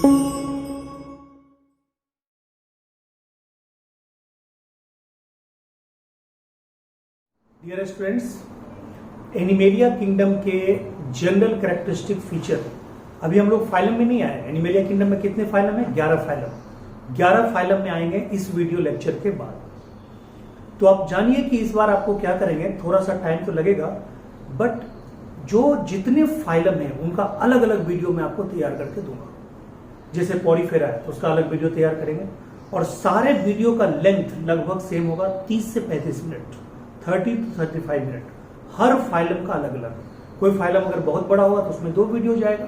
Dear students, animalia kingdom के general characteristic feature अभी हम लोग फाइलम में नहीं आए। एनिमेलिया किंगडम में कितने फाइलम है? 11 फाइलम। 11 फाइलम में आएंगे इस वीडियो लेक्चर के बाद। तो आप जानिए कि इस बार आपको क्या करेंगे, थोड़ा सा टाइम तो लगेगा, बट जो जितने फाइलम है उनका अलग अलग वीडियो मैं आपको तैयार करके दूंगा। जैसे पॉरीफेरा है तो उसका अलग वीडियो तैयार करेंगे, और सारे वीडियो का लेंथ लगभग सेम होगा, 30 से 35 minute, 30 to 35 minute. Her phylum का अलग अलग। कोई फाइलम अगर बहुत बड़ा होगा तो उसमें 2 वीडियो जाएगा,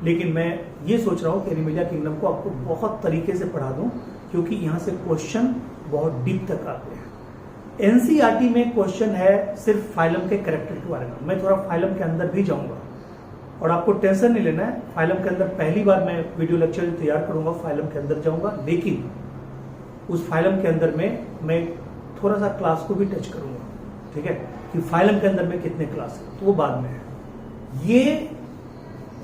लेकिन मैं ये सोच रहा हूं कि एनिमेलिया किंगडम को आपको बहुत तरीके से पढ़ा दूं, क्योंकि यहां से क्वेश्चन बहुत डीप तक आते हैं। एनसीईआरटी में क्वेश्चन है सिर्फ फाइलम के कैरेक्टर के बारे में। मैं थोड़ा फाइलम के अंदर भी जाऊंगा, और आपको टेंशन नहीं लेना है। फाइलम के अंदर पहली बार मैं वीडियो लेक्चर तैयार करूंगा, फाइलम के अंदर जाऊंगा, लेकिन उस फाइलम के अंदर में मैं थोड़ा सा क्लास को भी टच करूंगा, ठीक है, कि फाइलम के अंदर में कितने क्लास है, तो वो बाद में है। ये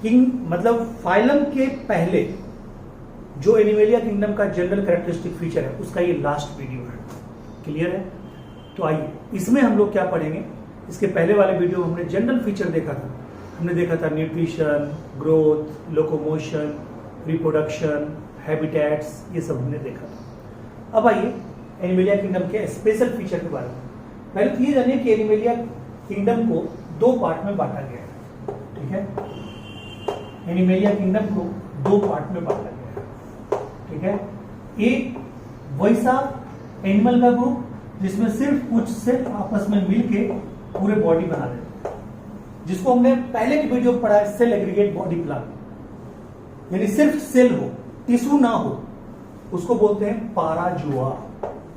किंग मतलब फाइलम के पहले जो एनिमेलिया किंगडम का जनरल कैरेक्टरिस्टिक फीचर है उसका ये लास्ट वीडियो है। क्लियर है? तो आइए इसमें हम लोग क्या पढ़ेंगे। इसके पहले वाले वीडियो में हमने जनरल फीचर देखा था। हमने देखा था nutrition, growth, locomotion, reproduction, habitats, ये सब हमने देखा था। अब आइए एनिमेलिया किंगडम के स्पेशल फीचर के बारे में। पहले तो ये जानिए कि एनिमेलिया किंगडम को 2 पार्ट में बांटा गया है, ठीक है। एनिमेलिया किंगडम को 2 पार्ट में बांटा गया है, ठीक है। एक वैसा एनिमल का ग्रुप जिसमें सिर्फ कुछ सेल आपस में मिलके पूरे बॉडी बना देते हैं, जिसको हमने पहले की वीडियो में पढ़ा है, सेल एग्रीगेट बॉडी प्लान, यानी सिर्फ सेल हो, टिश्यू ना हो, उसको बोलते हैं पाराजोआ।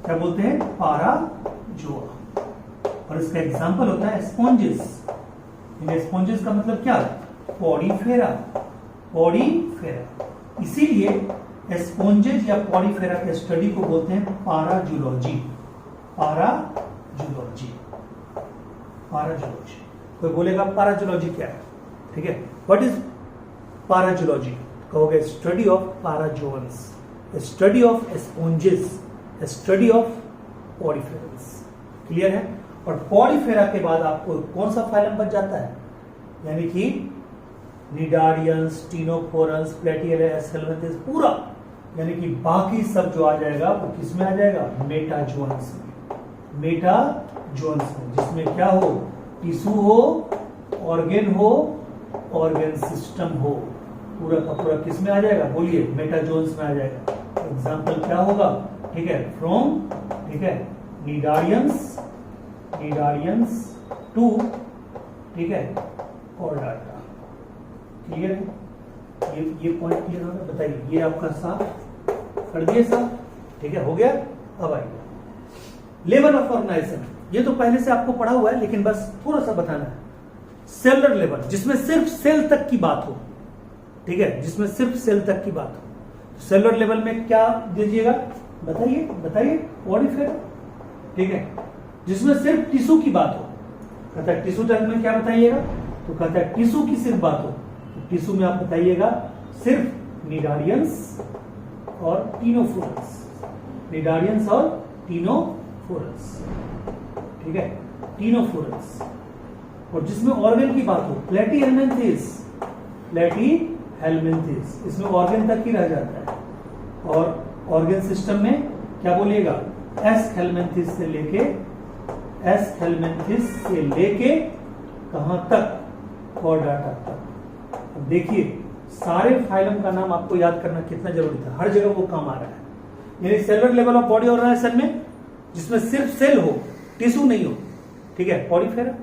क्या बोलते हैं? पाराजोआ। और इसका एग्जांपल होता है स्पॉन्जेस। स्पॉन्जेस का मतलब क्या? पॉडीफेरा। पॉडीफेरा। इसीलिए स्पॉन्जेस या पॉडीफेरा के स्टडी को बोलते हैं पाराजूलॉजी। पाराजूलॉजी। पाराजूलॉजी। कोई बोलेगा पाराजूलॉजी क्या है, ठीक है। What is parazoology? कहोगे study of parazoans, study of sponges, study of poriferous. Clear है? और पॉडीफेरा के बाद आपको कौन सा फाइलम बच जाता है? यानी कि निडारियंस, टीनोफोरस, प्लेटियलेस, हेलमिंथेस, पूरा, यानी कि बाकी सब जो आ जाएगा वो किस में आ जाएगा? मेटाजोअन्स में। मेटाजोअन्स में, जिसमें क्या हो? टिश्यू हो, ऑर्गेन हो, ऑर्गेन सिस्टम हो, पूरा का पूरा किस में आ जाएगा? बोलिए, मेटाजोअन्स में आ जाएगा। एग्जाम्पल क्या होगा? ठीक है, फ्रॉम, ठीक है, निडारियंस टू, ठीक है, और डाटा। क्लियर है? ये पॉइंट क्लियर होगा? बताइए, ये आपका साफ कर दिए साफ, ठीक है, हो गया। अब आइए लेवल ऑफ ऑर्गेनाइजेशन। ये तो पहले से आपको पढ़ा हुआ है, लेकिन बस थोड़ा सा बताना है। सेलुलर लेवल, जिसमें सिर्फ सेल तक की बात हो, ठीक है, जिसमें सिर्फ सेल तक की बात हो। सेलुलर लेवल में क्या दीजिएगा? बताइए बताइए। पॉडीफेरा, ठीक है, जिसमें सिर्फ टिश्यू की बात हो। कहता है टिश्यू तक में क्या बताइएगा? तो कहता है टिश्यू की सिर्फ बात हो, तो टिश्यू में आप बताइएगा सिर्फ निडारियंस और टीनोफोरस। निडारियंस और टीनोफोरस, ठीक है, टीनोफोरस। और जिसमें ऑर्गन की बात हो, प्लेटीहेल्मिन्थेस, प्लेटीहेल्मिन्थेस, इसमें ऑर्गन तक ही रह जाता है। और ऑर्गन सिस्टम में क्या बोलिएगा? एस हेल्मिन्थेस से लेके कहां तक? कॉर्डाटा तक। अब देखिए, सारे फाइलम का नाम आपको याद करना कितना जरूरी था, हर जगह वो काम आ रहा है। यानी cellular level of body organisation में जिसमें सिर्फ सेल हो, टिश्यू नहीं हो, ठीक है, पॉडीफेरा।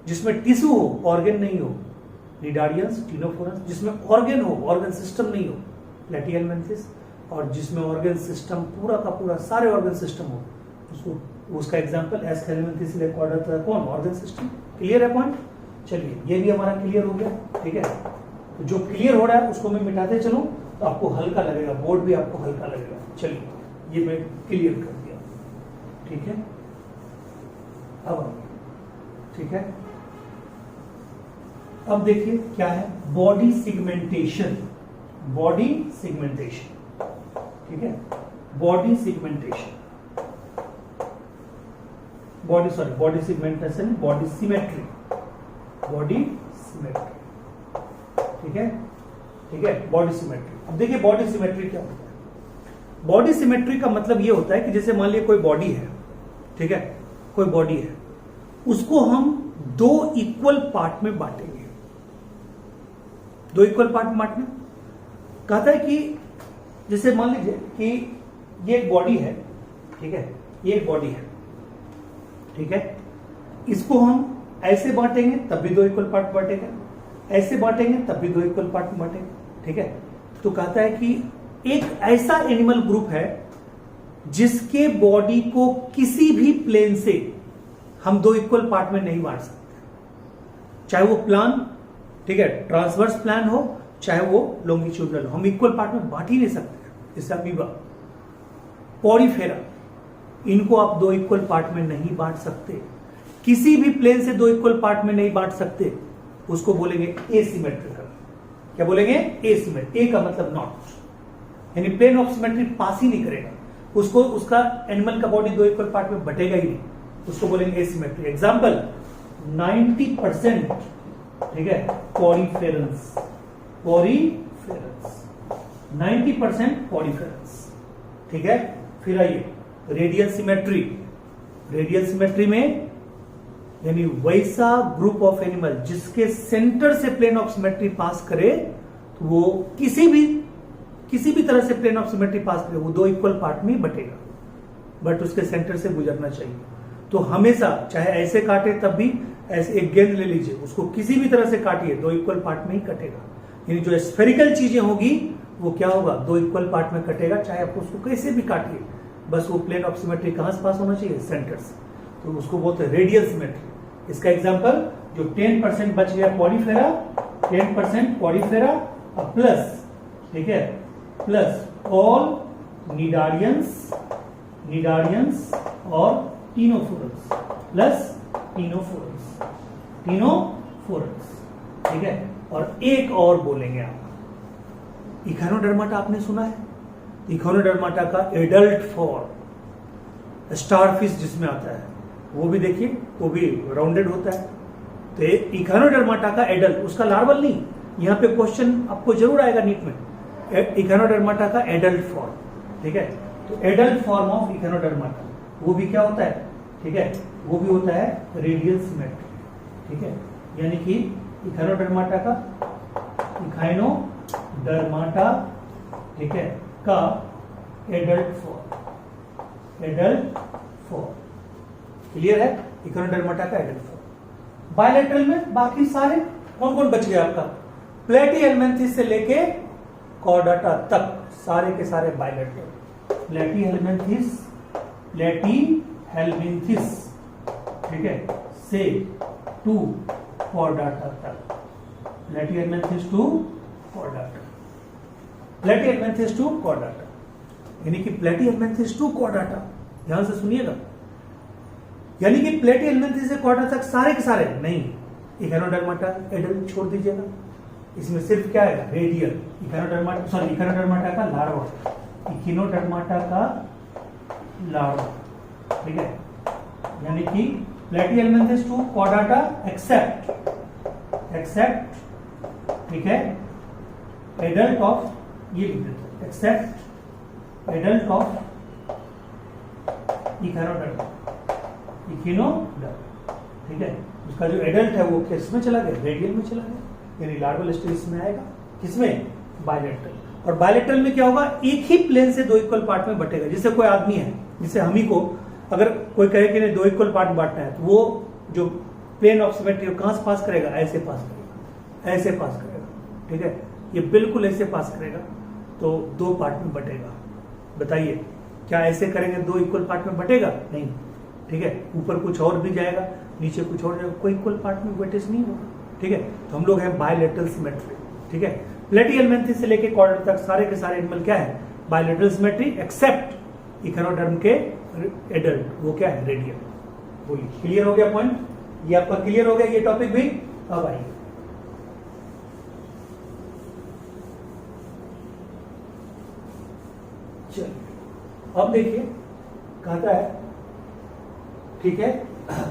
जिसमें टिश्यू हो, ऑर्गन नहीं हो, निडारियंस, टीनोफोरस। जिसमें ऑर्गन हो, ऑर्गन सिस्टम नहीं हो, प्लेटीहेल्मिन्थेस। और जिसमें ऑर्गन सिस्टम पूरा का पूरा, सारे ऑर्गन सिस्टम हो, उसका एग्जांपल एस हेल्मिन्थेस से लेकर कौन? Organ system. क्लियर है पॉइंट? चलिए, ये भी हमारा क्लियर हो गया, ठीक है। तो जो क्लियर हो रहा है उसको मैं मिटाते चलूं तो आपको हल्का लगेगा, बोर्ड भी आपको हल्का लगेगा। चलिए, ये मैं क्लियर कर दिया, ठीक है। अब ठीक है, अब देखिए क्या है? Body segmentation. बॉडी सेगमेंटेशन, ठीक है, body segmentation, body segmentation, body symmetry, body symmetry, ठीक है, ठीक है, बॉडी सिमेट्री। अब देखिए बॉडी सिमेट्री क्या होता है। बॉडी सिमेट्री का मतलब ये होता है कि जैसे मान लिया कोई बॉडी है, ठीक है, कोई बॉडी है, उसको हम दो इक्वल पार्ट में बांटेंगे। दो इक्वल पार्ट में बांटने कहता है कि जैसे मान लीजिए कि ये एक बॉडी है, ठीक है, ये एक बॉडी है, ठीक है, इसको हम ऐसे बांटेंगे तब भी दो इक्वल पार्ट बांटेगा, ऐसे बांटेंगे तब भी दो इक्वल पार्ट में बांटेंगे, ठीक है। तो कहता है कि एक ऐसा एनिमल ग्रुप है जिसके बॉडी को किसी भी प्लेन से हम दो इक्वल पार्ट में नहीं बांट सकते, चाहे वो प्लान, ठीक है, ट्रांसवर्स प्लान हो, चाहे वो लॉन्गिट्यूडनल हो, हम इक्वल पार्ट में बांट ही नहीं सकते। जैसे अमीबा, पॉरीफेरा, इनको आप दो इक्वल पार्ट में नहीं बांट सकते, किसी भी प्लेन से दो इक्वल पार्ट में नहीं बांट सकते, उसको बोलेंगे एसिमेट्रिकल। क्या बोलेंगे? एसिमेट्रिक। ए का मतलब नॉट, यानी प्लेन ऑफ सिमेट्री पास ही नहीं करेगा, उसको उसका एनिमल का बॉडी दो इक्वल पार्ट में बटेगा ही नहीं, उसको बोलेंगे एसिमेट्रिक। एग्जांपल 90%, ठीक है, पॉरीफेरेंस, पॉरीफेरेंस, 90% पॉरीफेरेंस, ठीक है। फिर आइए रेडियल सिमेट्री। रेडियल सिमेट्री में यानी वैसा ग्रुप ऑफ एनिमल जिसके सेंटर से प्लेन ऑफ सिमेट्री पास करे, तो वो किसी भी तरह से प्लेन ऑफ सिमेट्री पास करे, वो दो इक्वल पार्ट में बटेगा, बट उसके सेंटर से गुजरना चाहिए। तो हमेशा चाहे ऐसे काटे तब भी, ऐसे एक गेंद ले लीजिए, उसको किसी भी तरह से काटिए, दो इक्वल पार्ट में ही कटेगा। यानी जो स्फेरिकल चीजें होगी वो क्या होगा? दो इक्वल पार्ट में कटेगा, चाहे आप उसको कैसे भी काटिए, बस वो प्लेन ऑफ सिमेट्री कहां से पास होना चाहिए? सेंटर से। तो उसको बोलते हैं रेडियल सिमेट्री। इसका एग्जांपल जो 10% बच गया पॉलीफेरा, 10% पॉलीफेरा प्लस, ठीक है, प्लस ऑल निडारियंस और टीनोफोरस, प्लस टीनोफोरस, ठीक है। और एक और बोलेंगे आप, इकोनोडर्माटा आपने सुना है? इकोनोडर्माटा का एडल्ट फॉर्म स्टारफिश जिसमें आता है, वो भी देखिए, वो भी राउंडेड होता है। तो इकोनोडर्माटा का एडल्ट, उसका लार्वल नहीं, यहां पे क्वेश्चन आपको जरूर आएगा नीट में, इकोनोडर्माटा का एडल्ट फॉर्म, ठीक है। तो एडल्ट फॉर्म ऑफ इकोनोडर्माटा वो भी क्या होता है? ठीक है, वो भी होता है रेडियल सिमेट्री, ठीक है। यानी कि इकोनोडर्माटा ठीक है का एडल्ट फॉर्म क्लियर है? इकोनोडर्माटा का एडल्ट फॉर्म। बायलैटरल में बाकी सारे कौन कौन बच गया आपका? प्लेटीहेल्मिन्थेस से लेके कॉर्डाटा तक सारे के सारे बायलैटरल। प्लेटीहेल्मिन्थेस, ठीक है, से टू कॉर्डाटा तक, platyhelminthes to chordata, platyhelminthes to chordata, यानी कि प्लेटीहेल्मिन्थेस टू कॉर्डाटा, ध्यान से सुनिएगा, यानी कि प्लेटीहेल्मिन्थेस से कॉर्डाटा तक सारे के सारे नहीं, इकोनोडर्माटा एडल्ट छोड़ दीजिएगा, इसमें सिर्फ क्या है? रेडियल। इकोनोडर्माटा का लार्वा, इकोनोडर्माटा का लार्वा, ठीक है, यानी कि प्लेटीहेल्मिन्थेस टू कॉर्डाटा एक्सेप्ट, ठीक है, एडल्ट ऑफ, ये लिख देते, एक्सेप्ट एडल्ट ऑफ इकोनोडर्मा, ठीक है। उसका जो एडल्ट है वो किसमें चला गया? रेडियल में चला गया, यानी लार्वल स्टेज में आएगा, किसमें? बायलैटरल। और बायलैटरल में क्या होगा? एक ही प्लेन से दो इक्वल पार्ट में बटेगा। जैसे कोई आदमी है, जैसे हम ही को अगर कोई कहे कि नहीं दो इक्वल पार्ट में बांटना है, तो वो जो प्लेन ऑफ सिमेट्री कहां से पास करेगा? ऐसे पास करेगा, ऐसे पास करेगा, ठीक है, ये बिल्कुल ऐसे पास करेगा, तो दो पार्ट में बटेगा। बताइए क्या ऐसे करेंगे दो इक्वल पार्ट में बटेगा? नहीं, ठीक है, ऊपर कुछ और भी जाएगा, नीचे कुछ और जाएगा, कोई इक्वल पार्ट में वेटेज नहीं होगा, ठीक है। तो हम लोग हैं बायलैटरल सिमेट्री, ठीक है। प्लेटीहेल्मिन्थेस से लेके कॉर्डाटा तक सारे के सारे एनिमल क्या है? बायलैटरल सिमेट्री, एक्सेप्ट इकोनोडर्म के एडल्ट, वो क्या है? रेडियल। बोलिए, क्लियर हो गया पॉइंट? ये आपका क्लियर हो गया ये टॉपिक भी? अब आइए अब देखिए कहता है, ठीक है,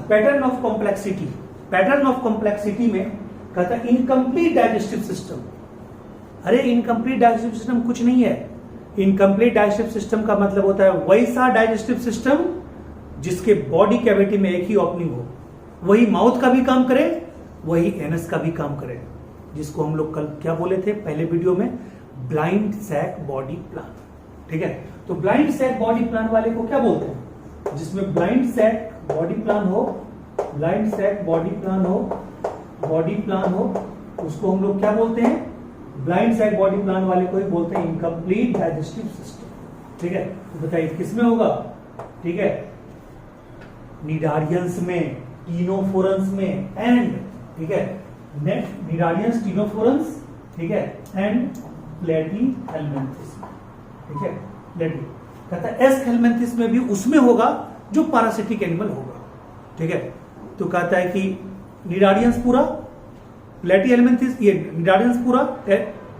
pattern of complexity. Pattern of complexity में कहता है इनकम्प्लीट डाइजेस्टिव सिस्टम। अरे इनकम्प्लीट डाइजेस्टिव सिस्टम कुछ नहीं है। इनकम्प्लीट डाइजेस्टिव सिस्टम का मतलब होता है वैसा डाइजेस्टिव सिस्टम जिसके बॉडी कैविटी में एक ही ओपनिंग हो, वही माउथ का भी काम करे, वही एनस का भी काम करे, जिसको हम लोग कल क्या बोले थे पहले वीडियो में, ब्लाइंड सैक बॉडी प्लान। ठीक है, तो ब्लाइंड सैक बॉडी प्लान वाले को क्या बोलते हैं? जिसमें ब्लाइंड सैक बॉडी प्लान हो, ब्लाइंड सैक बॉडी प्लान हो, बॉडी प्लान हो, उसको हम लोग क्या बोलते हैं? ब्लाइंड सैक बॉडी प्लान वाले को ही बोलते हैं इनकम्प्लीट डाइजेस्टिव सिस्टम। ठीक है, तो बताइए किसमें होगा? ठीक है, निडारियंस में, टीनोफोरंस में एंड, ठीक है, निडारियंस, टीनोफोरंस, ठीक है, एंड प्लेटीहेल्मिन्थेस। ठीक है, प्लेटी कहता है एस हेल्मिन्थेस में भी उसमें होगा जो पैरासिटिक एनिमल होगा। ठीक है, तो कहता है कि निडारियंस पूरा, प्लेटीहेल्मिन्थेस, ये निडारियंस पूरा,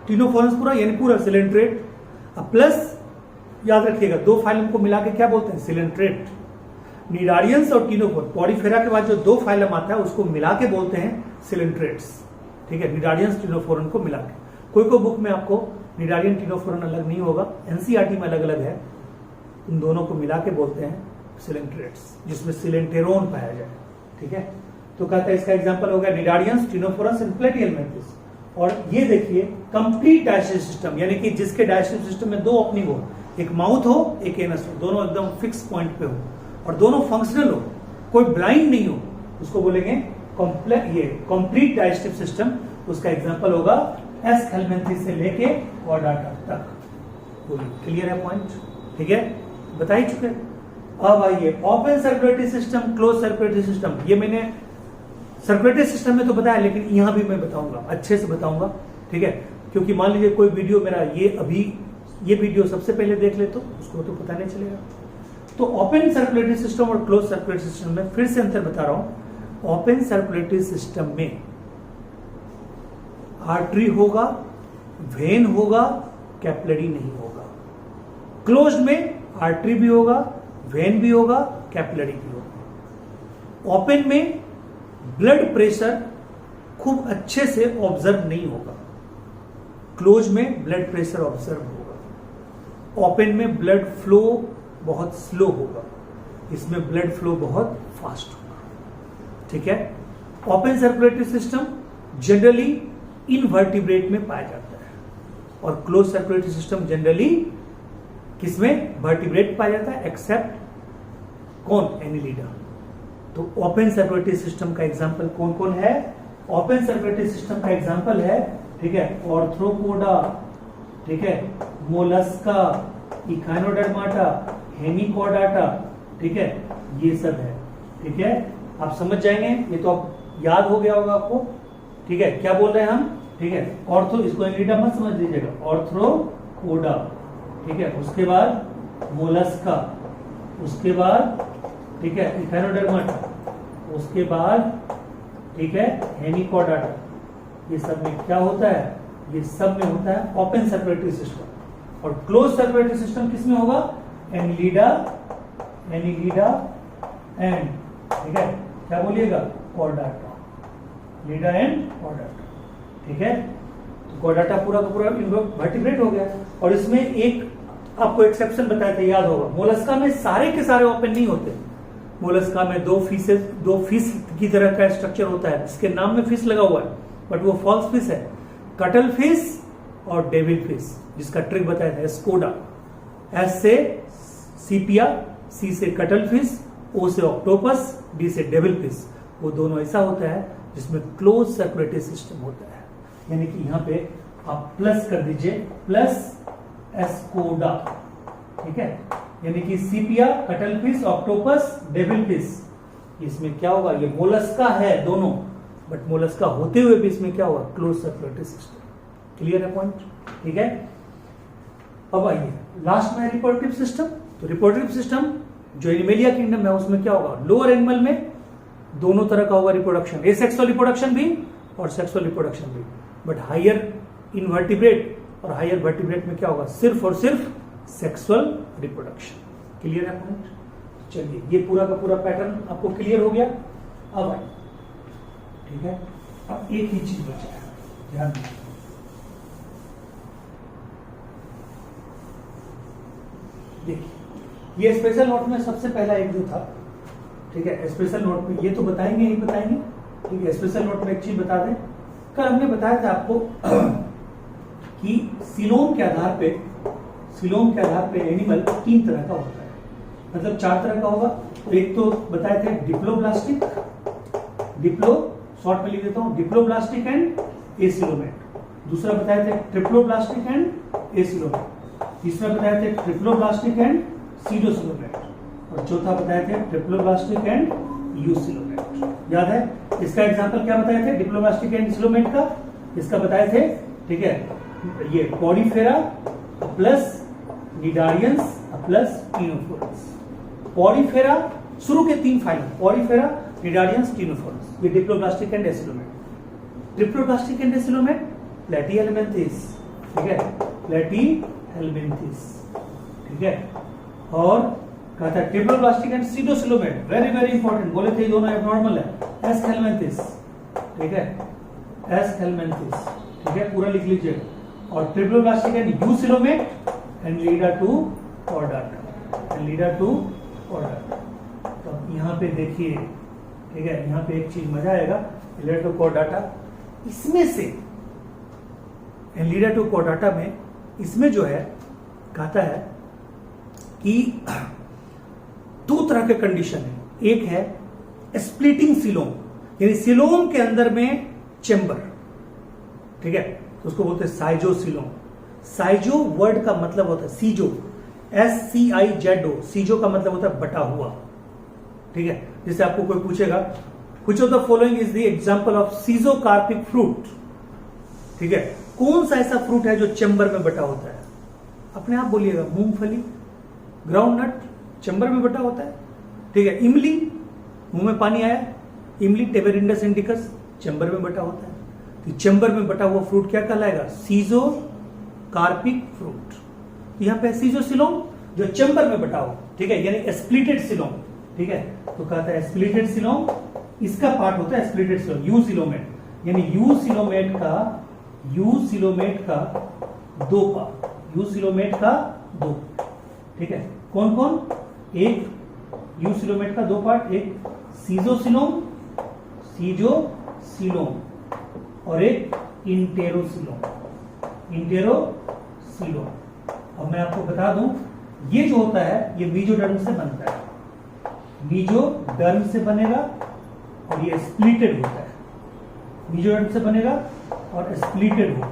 टीनोफोरंस पूरा, यानी पूरा सिलेंट्रेट, प्लस याद रखिएगा दो फाइलम को मिला के क्या बोलते हैं? सिलेंट्रेट। निडारियंस और टीनोफोर, पॉडीफेरा के बाद जो दो फाइलम आता है उसको मिला के बोलते हैं सिलेंट्रेट्स। ठीक है, निडारियंस टीनोफोरन को मिला के। कोई बुक में आपको निडारियन टीनोफोरन अलग नहीं होगा, एनसीईआरटी में अलग अलग है, उन दोनों को मिला के बोलते हैं सिलेंट्रेट्स, जिसमें सिलेंटेरोन पाया जाए। ठीक है, तो कहता है इसका एग्जांपल हो गया निडारियंस, टीनोफोरस एंड प्लेटीहेल्मिन्थेस। और ये देखिए कंप्लीट डाइजेस्टिव सिस्टम, यानी कि जिसके डाइजेस्टिव सिस्टम में दो ओपनिंग हो, एक माउथ हो, एक एनस हो, दोनों एकदम फिक्स पॉइंट पे हो और दोनों फंक्शनल हो, कोई ब्लाइंड नहीं हो, उसको बोलेंगे कंप्लीट डाइजेस्टिव सिस्टम। उसका एग्जांपल होगा एस हेल्मिन्थेस से लेके कॉर्डाटा तक। क्लियर है पॉइंट? ठीक है, बता ही चुके। अब आइए open circulatory system, close circulatory system. ये मैंने सर्कुलेटरी सिस्टम में तो बताया, लेकिन यहां भी मैं बताऊंगा, अच्छे से बताऊंगा। ठीक है, क्योंकि मान लीजिए कोई वीडियो मेरा ये वीडियो सबसे पहले देख ले तो उसको तो पता नहीं चलेगा। तो ओपन सर्कुलेटरी सिस्टम और क्लोज सर्कुलेटरी सिस्टम में फिर से अंतर बता रहा हूं। ओपन सर्कुलेटरी सिस्टम में आर्टरी होगा, वेन होगा, कैपिलरी नहीं होगा। क्लोज में आर्टरी भी होगा, वेन भी होगा, कैपिलरी भी होगा। ओपन में ब्लड प्रेशर खूब अच्छे से ऑब्जर्व नहीं होगा, क्लोज में ब्लड प्रेशर ऑब्जर्व होगा। ओपन में ब्लड फ्लो बहुत स्लो होगा, इसमें ब्लड फ्लो बहुत फास्ट होगा। ठीक है, open circulatory system generally invertebrate में पाया जाता है और क्लोज सर्कुलेटरी सिस्टम जनरली किसमें? वर्टिब्रेट पाया जाता है, एक्सेप्ट कौन? एनिलिडा। तो ओपन सर्कुलेटरी सिस्टम का एग्जांपल कौन कौन है? ओपन सर्कुलेटरी सिस्टम का एग्जांपल है, ठीक है, ऑर्थ्रोपोडा, ठीक है, मोलस्का, इकाइनोडर्माटा, हेमिकॉर्डाटा, ठीक है, ये सब है। ठीक है, आप समझ जाएंगे, ये तो आप याद हो गया होगा आपको। ठीक है, क्या बोल रहे हैं हम? ठीक है, ऑर्थो, इसको एनिलिडा मत समझ लीजिएगा, ऑर्थ्रोपोडा। ठीक है, उसके बाद मोलस्का, उसके बाद ठीक है इकाइनोडर्माटा, उसके बाद ठीक है हेमिकॉर्डाटा। ये सब में क्या होता है? ये सब में होता है ओपन सर्कुलेटरी सिस्टम। और क्लोज सर्कुलेटरी सिस्टम किसमें होगा? एनिलिडा, एनिलिडा एंड ठीक है क्या बोलिएगा? Chordata, Leda and Chordata. ठीक है, तो कॉर्डाटा पूरा का पूरा वर्टिब्रेट हो गया। और इसमें एक आपको एक्सेप्शन बताया था, याद होगा, मोलस्का में सारे के सारे ओपन नहीं होते। मोलस्का में दो फिश की तरह का स्ट्रक्चर होता है, इसके नाम में फिश लगा हुआ है, बट वो फॉल्स फिश है। कटल फिश और डेविल फिश, जिसका ट्रिक बताया था स्कोडा। एस से सीपिया, सी से कटल फिश, ओ से ऑक्टोपस, डी से डेविल फिश। वो दोनों ऐसा होता है जिसमें क्लोज सर्कुलेटरी सिस्टम होता है। यानी कि यहां पे आप प्लस कर दीजिए, प्लस एस्कोडा। ठीक है, यानी कि सीपिया, cuttle fish, octopus, devil fish. इसमें क्या होगा? ये मोलस्का है दोनों, बट मोलस्का होते हुए भी इसमें क्या होगा? Close circulatory system. क्लियर है पॉइंट? ठीक है, अब आइए लास्ट में रिप्रोडक्टिव सिस्टम। तो रिप्रोडक्टिव सिस्टम जो एनिमेलिया किंगडम है उसमें क्या होगा? लोअर एनिमल में दोनों तरह का होगा रिप्रोडक्शन, एसेक्सुअल रिप्रोडक्शन भी और सेक्सुअल रिप्रोडक्शन भी। बट हायर इनवर्टिब्रेट और हायर वर्टिब्रेट में क्या होगा? सिर्फ और सिर्फ सेक्सुअल रिप्रोडक्शन। क्लियर है पॉइंट? चलिए, ये पूरा का पूरा पैटर्न आपको क्लियर हो गया। अब आइए, ठीक है, अब एक ही चीज बचा है, ध्यान दीजिए। देखिए, ये स्पेशल नोट में सबसे पहला एक जो था, ठीक है, स्पेशल नोट में ये तो बताएंगे ही बताएंगे, ठीक है। स्पेशल नोट में एक चीज बता दें, कल हमने बताया था आपको कि सीलोम के आधार पे एनिमल 3 तरह का होता है, मतलब 4 तरह का होगा। तो एक तो बताए थे डिप्लोब्लास्टिक, शॉर्ट में लिख देता हूं, डिप्लोब्लास्टिक एंड एसिलोमेट। दूसरा बताए थे ट्रिप्लोब्लास्टिक एंड एसिलोमेट। तीसरा बताए थे ट्रिप्लोब्लास्टिक एंड सीडोसिलोमेट। और चौथा बताए थे ट्रिप्लोब्लास्टिक एंड यूसिलोमेट। याद है? इसका एग्जांपल क्या बताए थे डिप्लोब्लास्टिक एंड सिलोमेट का? इसका बताए थे, ठीक है, ये पॉडीफेरा प्लस निडारियंस प्लस टीनोफोरस। पॉडीफेरा शुरू के 3 फाइलम, पॉडीफेरा, निडारियंस, टीनोफोरस, ये diploblastic and acoelomate. Triploblastic and acoelomate Platyhelminthes, ठीक है, प्लेटीहेलमिन्थेस, ठीक है। और कहा था triploblastic and सीडोसिलोमेट, very very important, बोले थे दोनों एबनॉर्मल है, एस्केलमेंथिस, ठीक है, एस्केलमेंथिस, ठीक है, पूरा लिख लीजिए। और triploblastic and eucoelomate and leader to chordata, leader to chordata. तो यहाँ पे देखिए, ठीक है, यहाँ पे एक चीज मजा आएगा, लीडा टू कॉर्डाटा, इसमें से लीडा टू कॉर्डाटा में इसमें जो है कहता है कि 2 तरह के कंडीशन है। एक है स्प्लिटिंग सिलोम, यानी सिलोम के अंदर में चेंबर, ठीक है, तो उसको बोलते हैं साइजोसिलोम। साइजो वर्ड का मतलब होता है सीजो, SCIZO, सीजो का मतलब होता है बटा हुआ, ठीक है। जैसे आपको कोई पूछेगा which of the following is the example of schizocarpic fruit, ठीक है, कौन सा ऐसा फ्रूट है जो चेंबर में बटा होता है? अपने आप बोलिएगा, मूंगफली, ग्राउंड नट चेंबर में बटा होता है, ठीक है। इमली, मुंह में पानी आया, इमली टेबेरिंडस इंडिकस चेंबर में बटा होता है। तो चेंबर में बटा हुआ फ्रूट क्या कहलाएगा? सीजो कार्पिक फ्रूट। यहाँ पे सीजोसिलोम जो चेंबर में बटा हो, ठीक है, यानी स्प्लिटेड सिलोम, ठीक है। तो कहता है स्प्लिटेड सिलोम, इसका पार्ट होता है स्प्लिटेड सिलोम, यूसिलोमेट, यानी यूसिलोमेट का 2 पार्ट, यूसिलोमेट का 2, ठीक है। कौन कौन? एक यूसिलोमेट का 2 पार्ट, एक सीजोसिलोम और एक इंटेरोसिलोम। अब मैं आपको बता दूं, ये जो होता है ये मीजोडर्म से बनता है, मीजोडर्म से बनेगा और ये स्प्लिटेड होता है, मीजोडर्म से बनेगा और स्प्लिटेड होगा।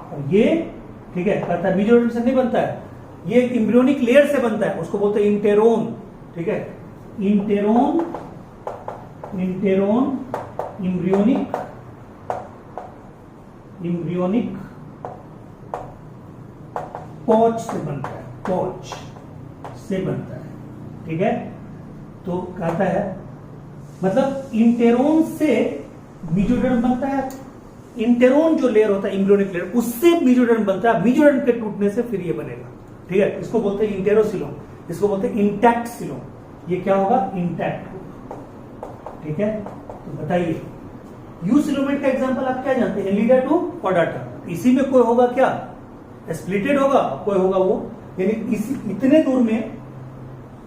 और ये, ठीक है, कहता है मीजोडर्म से नहीं बनता है, ये एक एम्ब्रियोनिक लेयर से बनता है, उसको बोलते हैं इंटेरोन, ठीक है, इंटेरोन एम्ब्रियोनिक पॉच से बनता है, पॉच से बनता है, ठीक है। तो कहता है मतलब इंटेरोन से मीजोडर्म बनता है, इंटेरोन जो लेयर होता है एम्ब्रियोनिक लेयर, उससे मीजोडर्म बनता है, मीजोडर्म के टूटने से फिर ये बनेगा, ठीक है। इसको बोलते हैं इंटेरोसिलोम, इसको बोलते हैं इंटैक्ट सिलोम। ये क्या होगा? इंटैक्ट होगा, ठीक है। तो बताइए, यूसिलोमेट का एग्जांपल आप क्या जानते हैं? लीडा टू कॉर्डाटा, इसी में कोई होगा क्या? स्प्लिटेड होगा, कोई होगा वो, यानी इतने दूर में,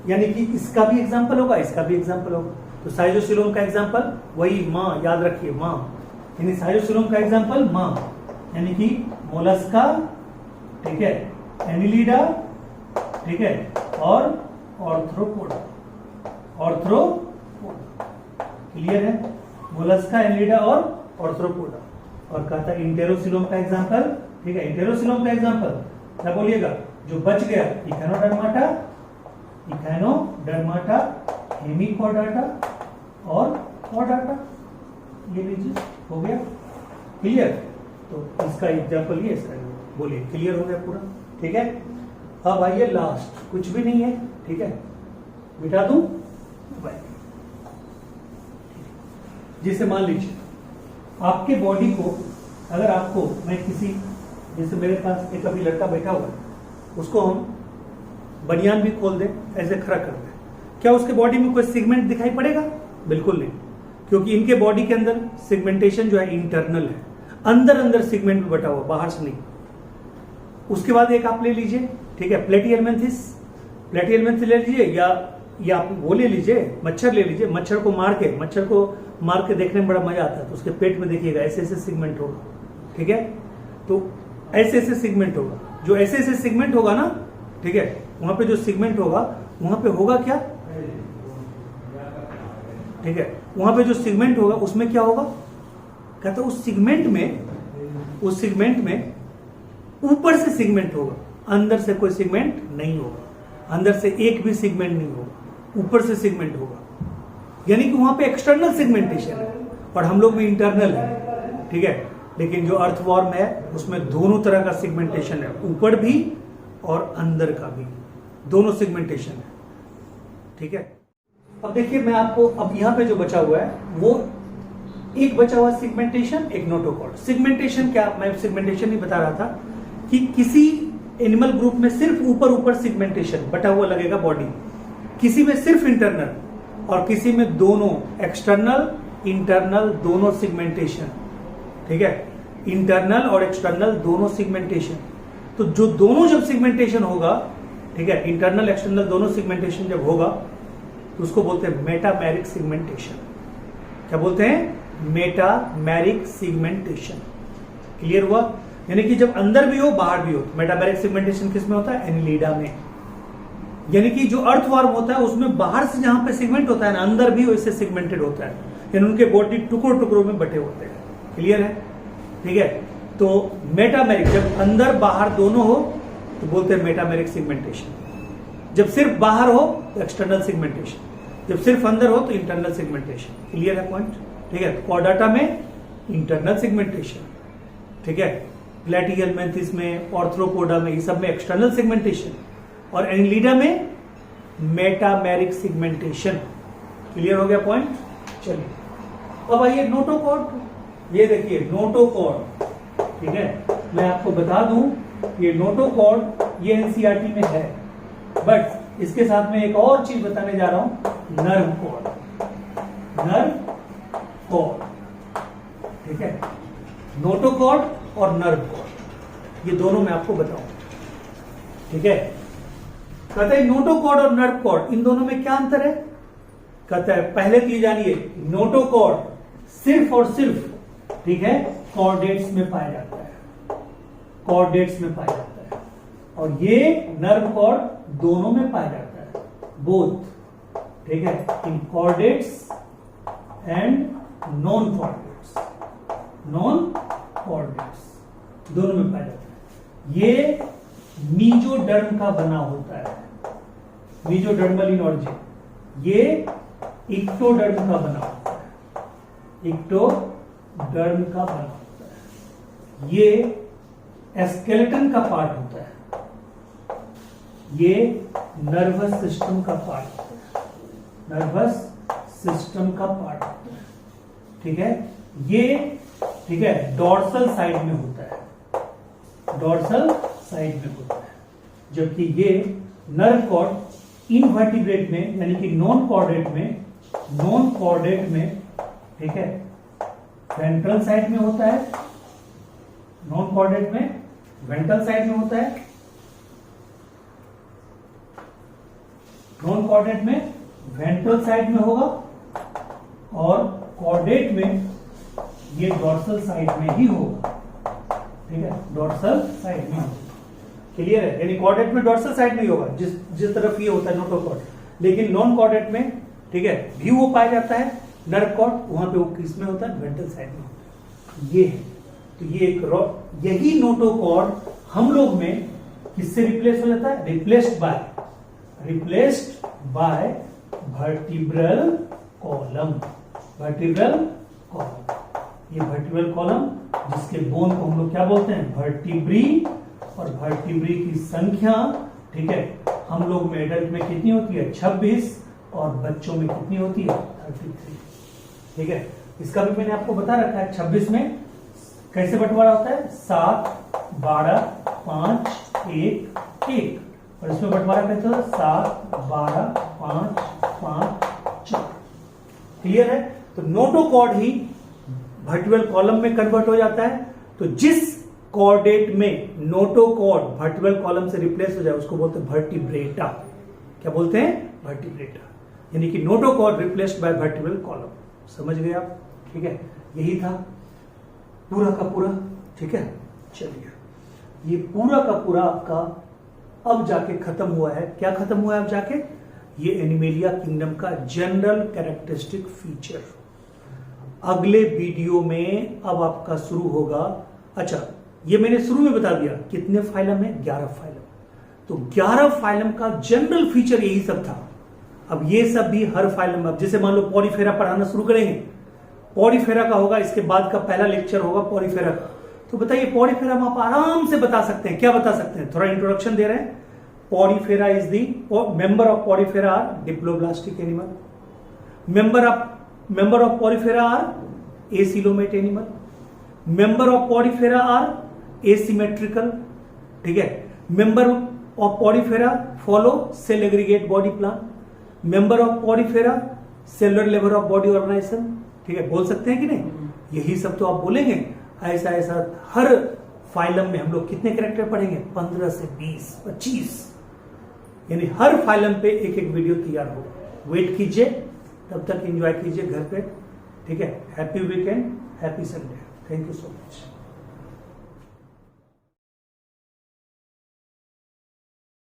यानी कि इसका भी एग्जांपल होगा, इसका भी एग्जांपल होगा। तो साइजोसिलोम का एग्जांपल वही मां, याद रखिए मां, यानी साइजोसिलोम का एग्जांपल मां, यानी कि मोलस्का, ठीक है, एनिलिडा, ठीक है, और ऑर्थ्रोपोडा। क्लियर है? मोलस्का, एनिलिडा और ऑर्थ्रोपोडा। और कहता है इंटेरोसिलोम का एग्जांपल, ठीक है, इंटेरोसिलोम का एग्जांपल क्या बोलिएगा? जो बच गया, इथेनोडर्माटा, हेमिकॉर्डाटा और कॉर्डाटा, ये लीजिए, हो गया क्लियर। तो इसका एग्जांपल ये, इसका बोलिए, क्लियर हो गया पूरा, ठीक है। अब आइए लास्ट, कुछ भी नहीं है, ठीक है, मिटा दूं। जैसे मान लीजिए आपके बॉडी को, अगर आपको मैं किसी, जैसे मेरे पास एक अभी लड़का बैठा हुआ है, उसको हम बनियान भी खोल दे, ऐसे खड़ा कर दे, क्या उसके बॉडी में कोई सेगमेंट दिखाई पड़ेगा? बिल्कुल नहीं, क्योंकि इनके बॉडी के अंदर सेगमेंटेशन जो है इंटरनल है, अंदर अंदर सेगमेंट में बटा हुआ, बाहर से नहीं। उसके बाद एक आप ले लीजिए, ठीक है, प्लेटिहेलमिन्थिस। प्लेटिहेलमिन्थिस ले लीजिए, या आप वो ले लीजिए, मच्छर ले लीजिए। मच्छर को मार के देखने में बड़ा मजा आता है। तो उसके पेट में देखिएगा ऐसे ऐसे सेगमेंट होगा, ठीक है। तो ऐसे ऐसे सेगमेंट होगा, जो ऐसे ऐसे सेगमेंट होगा ना, ठीक है, वहां पे जो सेगमेंट होगा, वहां पे होगा क्या, ठीक है, वहां पे जो सेगमेंट होगा उसमें क्या होगा, कहते उस सेगमेंट में ऊपर से सेगमेंट होगा, अंदर से कोई सेगमेंट नहीं होगा, अंदर से एक भी सेगमेंट नहीं होगा, ऊपर से सेगमेंट होगा। यानी कि वहां पे एक्सटर्नल सेगमेंटेशन है और हम लोग में इंटरनल है, ठीक है। लेकिन जो अर्थवॉर्म है उसमें दोनों तरह का सेगमेंटेशन है, ऊपर भी और अंदर का भी, दोनों सेगमेंटेशन है, ठीक है। अब देखिए मैं आपको, अब यहां पे जो बचा हुआ है वो एक बचा हुआ सेगमेंटेशन, एक नोटोकॉर्ड। सेगमेंटेशन क्या, मैं सेगमेंटेशन नहीं बता रहा था कि किसी एनिमल ग्रुप में सिर्फ ऊपर सेगमेंटेशन बटा हुआ लगेगा बॉडी, किसी में सिर्फ इंटरनल और किसी में दोनों एक्सटर्नल इंटरनल दोनों सेगमेंटेशन, ठीक है, इंटरनल और एक्सटर्नल दोनों सेगमेंटेशन। तो जो दोनों जब सेगमेंटेशन होगा, ठीक है, इंटरनल एक्सटर्नल दोनों सेगमेंटेशन जब होगा तो उसको बोलते हैं मेटामेरिक सेगमेंटेशन। क्या बोलते हैं? Metameric segmentation. क्लियर हुआ? यानी कि जब अंदर भी हो बाहर भी हो। तो मेटामेरिक सेगमेंटेशन किस में होता है? एनिलीडा में। यानी कि जो अर्थवॉर्म होता है उसमें बाहर से जहां पे सेगमेंट होता है ना, अंदर भी वैसे सेगमेंटेड होता है, यानी उनके बॉडी टुकड़ों टुकड़ों में बटे होते हैं। क्लियर है? ठीक है। तो मेटामेरिक जब अंदर बाहर दोनों हो तो बोलते हैं मेटामेरिक सेगमेंटेशन। जब सिर्फ बाहर हो तो एक्सटर्नल सेगमेंटेशन, जब सिर्फ अंदर हो तो इंटरनल सेगमेंटेशन। क्लियर है पॉइंट? ठीक है। कॉर्डाटा में इंटरनल सेगमेंटेशन, ठीक है, प्लेटिहेलमिन्थिस में, ऑर्थ्रोपोडा में, ये सब में एक्सटर्नल सेगमेंटेशन, और एनिलीडा में मेटामेरिक सेगमेंटेशन। क्लियर हो गया पॉइंट? चलिए अब आइए नोटोकॉर्ड। ये देखिए नोटोकॉर्ड, ठीक है, मैं आपको बता दूं ये नोटोकॉर्ड ये एनसीईआरटी में है, बट इसके साथ में एक और चीज बताने जा रहा हूं, नर्व कॉर्ड। नर्व कॉर्ड, ठीक है, नोटोकॉर्ड और नर्व कॉर्ड, ये दोनों मैं आपको बताऊं, ठीक है। कहते हैं नोटोकॉर्ड और नर्व कॉर्ड, इन दोनों में क्या अंतर है? कहता है पहले तो ये जानिए, नोटोकॉर्ड सिर्फ और सिर्फ, ठीक है, कॉर्डेट्स में पाया जाता है, कॉर्डेट्स में पाया जाता है, और ये नर्व कॉर्ड दोनों में पाया जाता है, बोथ, ठीक है, in chordates and non chordates, non chordates दोनों में पाया जाता है। ये मीजोडर्म का बना होता है, मीजोडर्मल इनऑर्जिन, ये इक्टोडर्म का बना होता है, इक्टोडर्म का बना होता है, ये स्केलेटन का पार्ट होता है, ये नर्वस सिस्टम का पार्ट होता है, नर्वस सिस्टम का पार्ट होता है, ठीक है। ये, ठीक है, डॉर्सल साइड में होता है, डॉर्सल साइड में होता है, जबकि ये नर्व कॉर्ड इनवर्टिब्रेट में, यानी कि नॉन कॉर्डेट में, नॉन कॉर्डेट में, ठीक है, वेंट्रल साइड में होता है, नॉन कॉर्डेट में वेंट्रल साइड में होता है, नॉन कॉर्डेट में वेंट्रल साइड में होगा, और कॉर्डेट में ये डॉर्सल साइड में ही होगा, ठीक है, डॉर्सल साइड में होगा। क्लियर है? यानी कॉर्डेट में डॉर्सल साइड में ही होगा, जिस तरफ ये होता है नोटोकॉर्ड, लेकिन नॉन कॉर्डेट में, ठीक है, भी वो पाया जाता है, नर्व कॉर्ड वहां पे वो किस में होता है? वेंट्रल साइड में होता है। ये है, तो ये एक, यही नोटोकॉर्ड हम लोग में किससे रिप्लेस हो जाता है? Replaced by vertebral column, vertebral column. ये वर्टिब्रल कॉलम जिसके बोन को हम लोग क्या बोलते हैं? वर्टिब्री, और वर्टिब्री की संख्या, ठीक है, हम लोग में एडल्ट में कितनी होती है? 26, और बच्चों में कितनी होती है? 33, ठीक है। इसका भी मैंने आपको बता रखा है, 26 में कैसे बंटवारा होता है? 7, 12, 5, 1, 1, और इसमें बंटवारा कैसे होता है 7, 12, 5, 5, 4। क्लियर है? तो नोटोकॉर्ड ही वर्टिकल कॉलम में कन्वर्ट हो जाता है। तो जिस कॉर्डेट में नोटोकॉर्ड वर्टिकल कॉलम से रिप्लेस हो जाए उसको बोलते हैं वर्टिब्रेटा। क्या बोलते हैं? वर्टिब्रेटा। यानी कि notochord replaced by vertical column. समझ गए आप? ठीक है, यही था पूरा का पूरा। ठीक है, चलिए ये पूरा का पूरा आपका अब जाके खत्म हुआ है। क्या खत्म हुआ है अब जाके? ये एनिमेलिया किंगडम का जनरल कैरेक्टरिस्टिक फीचर। अगले वीडियो में अब आपका शुरू होगा। अच्छा, ये मैंने शुरू में बता दिया कितने फाइलम है? 11 फाइलम। तो 11 फाइलम का जनरल फीचर यही सब था। अब ये सब भी हर फाइलम, अब जैसे मान लो पॉलीफेरा पढ़ाना शुरू करेंगे, पॉलीफेरा का होगा, इसके बाद का पहला लेक्चर होगा पॉलीफेरा का। तो बताइए पॉलीफेरा में आप आराम से बता सकते हैं। क्या बता सकते हैं? थोड़ा इंट्रोडक्शन दे रहे हैं। Porifera is the member of porifera are diploblastic animal. Member of porifera are acoelomate animal. Member of porifera are asymmetrical. ठीक है। Member of porifera follow cell aggregate body plan. Member of porifera cellular level of body organisation. ठीक है, बोल सकते हैं कि नहीं? यही सब तो आप बोलेंगे। ऐसा ऐसा हर फाइलम में हम लोग कितने कैरेक्टर पढ़ेंगे? 15 से 20, 25, यानी हर फाइलम पे एक एक वीडियो तैयार होगा। वेट कीजिए, तब तक एंजॉय कीजिए घर पे। ठीक है, happy weekend, happy Sunday. Thank you so much.